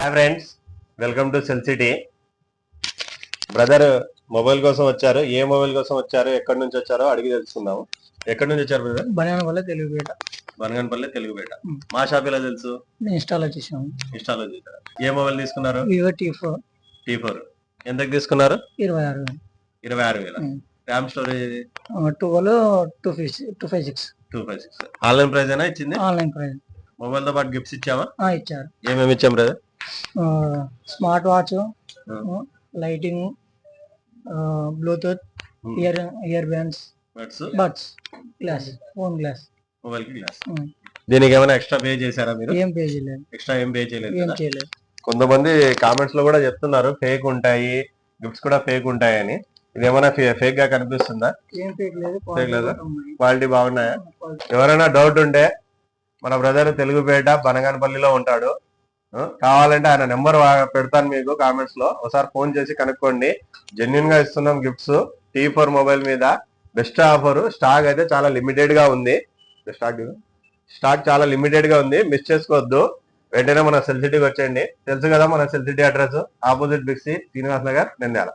Hi friends, welcome to cell city. Brother mobile కోసం వచ్చారు. ఏ mobile కోసం వచ్చారు, ఎక్కడి నుంచి వచ్చారో అడిగి తెలుసుకుందాము. ఎక్కడి నుంచి వచ్చారు బ్రదర్? బనగానపల్లి తెలుగుపేట. బనగానపల్లి తెలుగుపేట. మా షాప్ ఎలా తెలుసు? ఇన్స్టాల్ చేసాము. ఇన్స్టాల్ చేశారు. ఏ మొబైల్ తీసుకున్నారు? Vivo T4. T4 ఎంతకు తీసుకున్నారు? 26,000. 26,000. RAM storage 256. ఆన్లైన్ ప్రైస్ అయినా ఇచ్చింది? Online price. మొబైల్ తో పాటు గిఫ్ట్స్ ఇచ్చావా? ఇచ్చారు. ఏమేమి ఇచ్చాం brother? Smart watch, lighting, Bluetooth, year bands, buds, glass, phone glass, mobile కి గ్లాస్. దీనికి ఏమైనా ఎక్స్ట్రా పే చేశారా మీరు? ఏం పే చేయలేదు. ఎక్స్ట్రా ఏం పే చేయలేదు. కొంతమంది కామెంట్స్ లో కూడా చెప్తున్నారు ఫేక్ ఉంటాయి, గిఫ్ట్స్ కూడా ఫేక్ ఉంటాయని. ఇది ఏమైనా ఫేక్ గా కనిపిస్తుందా? ఏం ఫేక్ లేదు. క్వాలిటీ బాగున్నాయా? ఎవరైనా డౌట్ ఉంటే మన బ్రదర్ తెలుగుపేట బనగానపల్లిలో ఉంటాడు. కావాలంటే ఆయన నెంబర్ పెడతాను మీకు కామెంట్స్ లో, ఒకసారి ఫోన్ చేసి కనుక్కోండి. జెన్యున్ గా ఇస్తున్నాం గిఫ్ట్స్. T4 మొబైల్ మీద బెస్ట్ ఆఫర్. స్టాక్ అయితే చాలా లిమిటెడ్ గా ఉంది. స్టాక్ చాలా లిమిటెడ్ గా ఉంది, మిస్ చేసుకోవద్దు. వెంటనే మన సెల్ సిటీకి వచ్చేయండి. తెలుసు కదా మన cell city address, opposite big C, Srinivas Nagar, Nandyal.